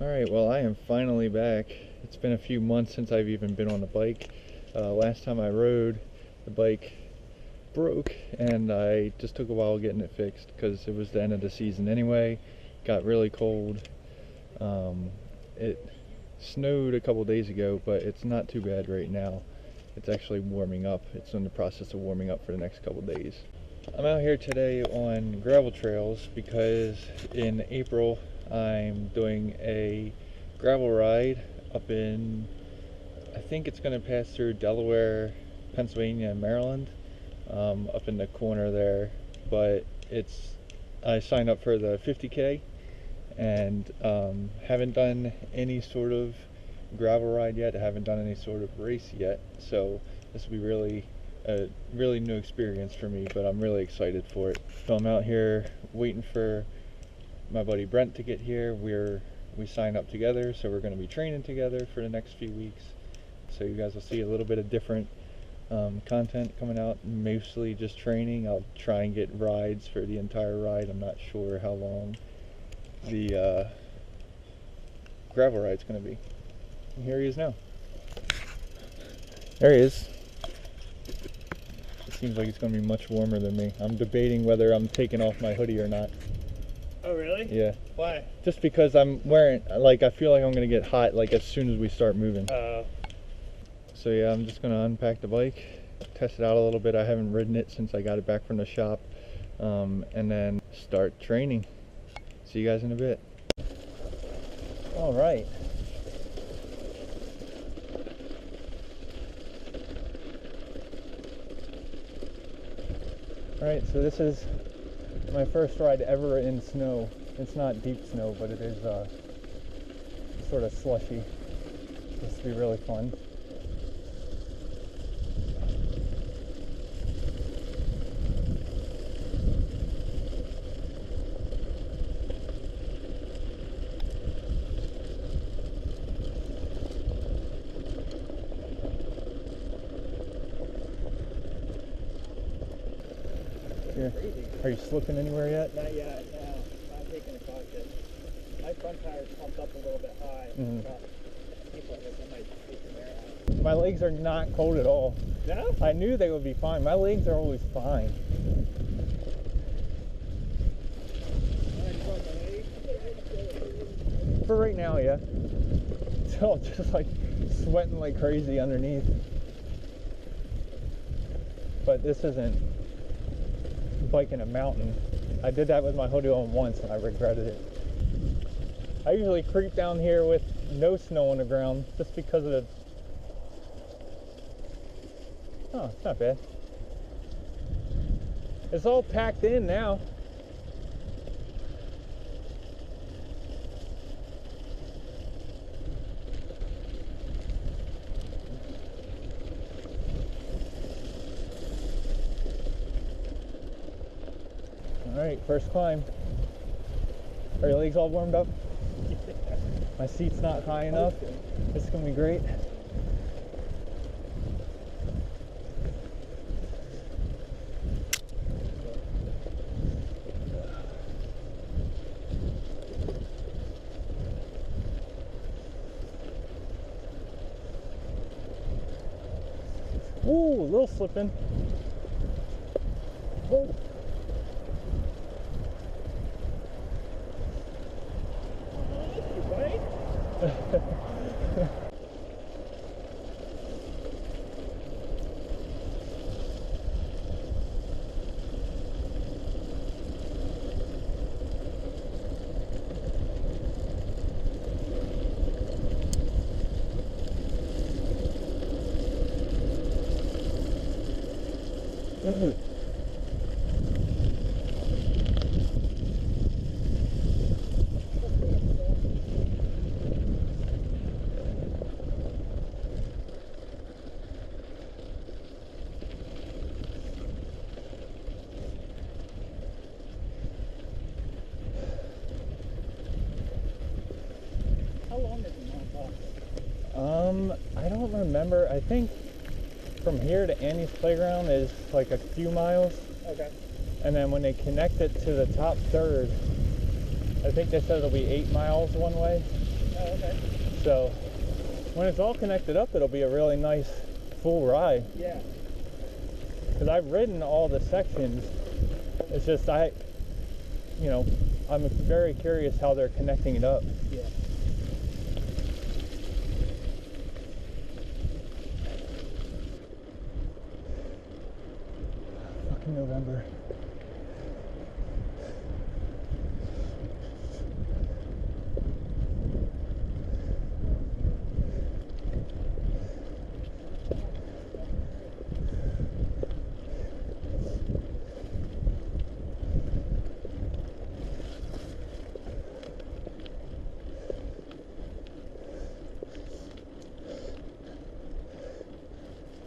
Alright, well I am finally back. It's been a few months since I've even been on a bike. Last time I rode, the bike broke and I just took a while getting it fixed because it was the end of the season anyway. Got really cold. It snowed a couple days ago, but it's not too bad right now. It's actually warming up. It's in the process of warming up for the next couple days. I'm out here today on gravel trails because in April I'm doing a gravel ride up in, I think it's going to pass through Delaware, Pennsylvania, and Maryland, up in the corner there. But I signed up for the 50K and haven't done any sort of gravel ride yet. I haven't done any sort of race yet, so this will be a really new experience for me, but I'm really excited for it. So I'm out here waiting for my buddy Brent to get here. We signed up together, so we're going to be training together for the next few weeks. So you guys will see a little bit of different content coming out, mostly just training. I'll try and get rides for the entire ride. I'm not sure how long the gravel ride's going to be. And here he is now. There he is. It seems like it's going to be much warmer than me. I'm debating whether I'm taking off my hoodie or not. Oh really? Yeah. Why? Just because I'm wearing, I feel like I'm going to get hot as soon as we start moving. So yeah, I'm just going to unpack the bike, test it out a little bit. I haven't ridden it since I got it back from the shop, and then start training. See you guys in a bit. All right. Alright, so this is my first ride ever in snow. It's not deep snow, but it is sort of slushy. This will be really fun. Are you slipping anywhere yet? Not yet, no. I'm taking a caution. My front tire's pumped up a little bit high. I might take some air out. My legs are not cold at all. No? I knew they would be fine. My legs are always fine. For right now, yeah. So I'm just sweating like crazy underneath. But this isn't biking a mountain. I did that with my hoodie on once and I regretted it. I usually creep down here with no snow on the ground just because of the... Oh, it's not bad. It's all packed in now. Alright, first climb. Are your legs all warmed up? My seat's not high enough. This is going to be great. Ooh, a little slipping. Whoa. How long is MaPa? I don't remember. I think from here to Annie's playground is like a few miles. Okay. And then when they connect it to the top third, I think they said it'll be 8 miles one way. Oh, okay. So when it's all connected up, it'll be a really nice full ride. Yeah. Because I've ridden all the sections. It's just I'm very curious how they're connecting it up. Yeah. Fucking November.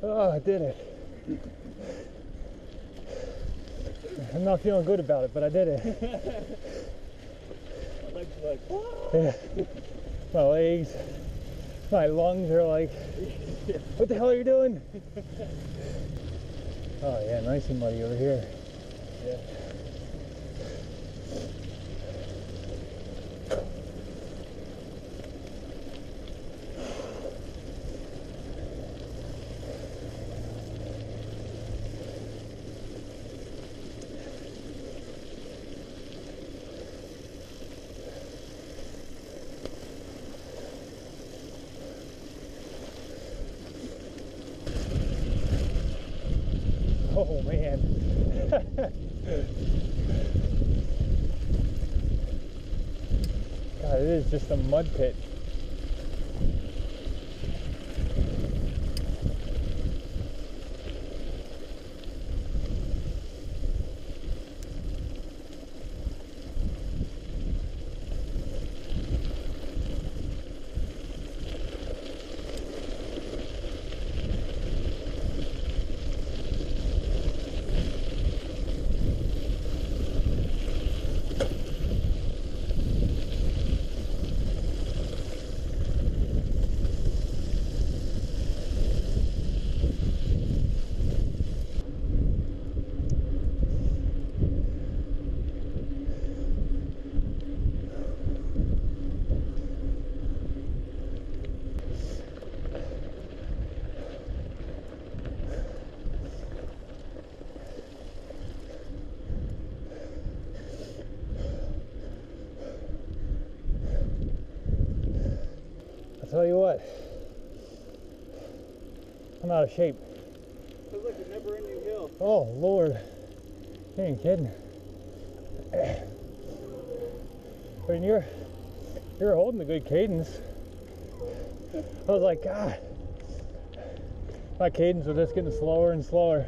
Oh, I did it. I'm not feeling good about it, but I did it. My legs are like, Yeah. My legs, my lungs are like, what the hell are you doing? Oh yeah, nice and muddy over here. yeah. Oh man. God, it is just a mud pit. Tell you what, I'm out of shape. Feels like a never-ending hill. Oh Lord, you ain't kidding. I mean, you're holding a good cadence. I was like, God, my cadence was just getting slower and slower.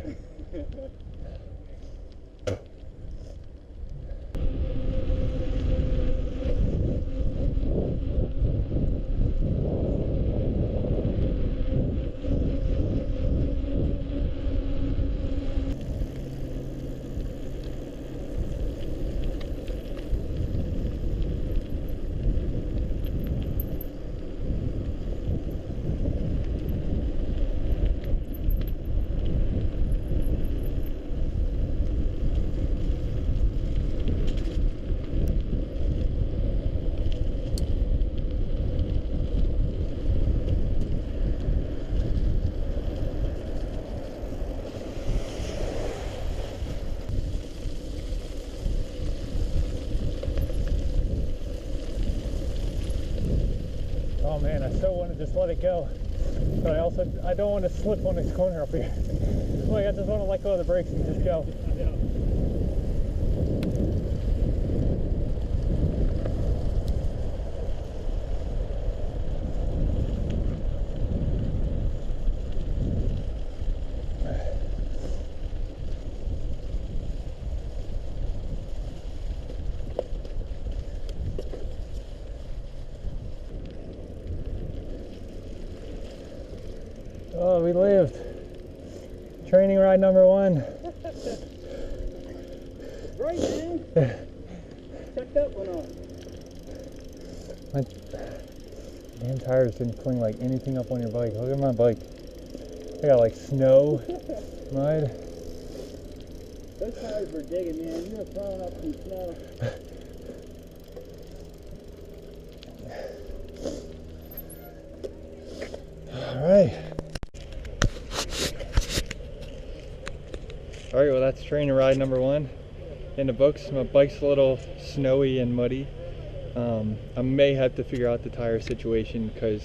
Oh man, I so want to just let it go, but I don't want to slip on this corner up here. Like, I just want to let go of the brakes and just go. Yeah. Oh, we lived. Training ride number 1. Right, man. Checked up one on. My damn tires didn't cling like anything up on your bike. Look at my bike. I got like snow, mud. Those tires were digging, man. You were throwing up some snow. That's training ride number 1 in the books. My bike's a little snowy and muddy. I may have to figure out the tire situation, because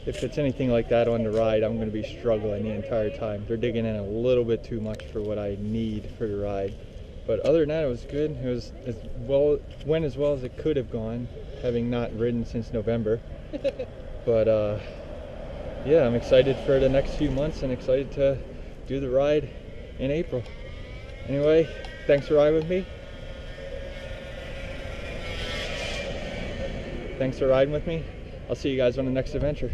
if it's anything like that on the ride, I'm going to be struggling the entire time. They're digging in a little bit too much for what I need for the ride. But other than that, it was good. Went as well as it could have gone, having not ridden since November. But yeah, I'm excited for the next few months and excited to do the ride in April. Anyway, thanks for riding with me. Thanks for riding with me. I'll see you guys on the next adventure.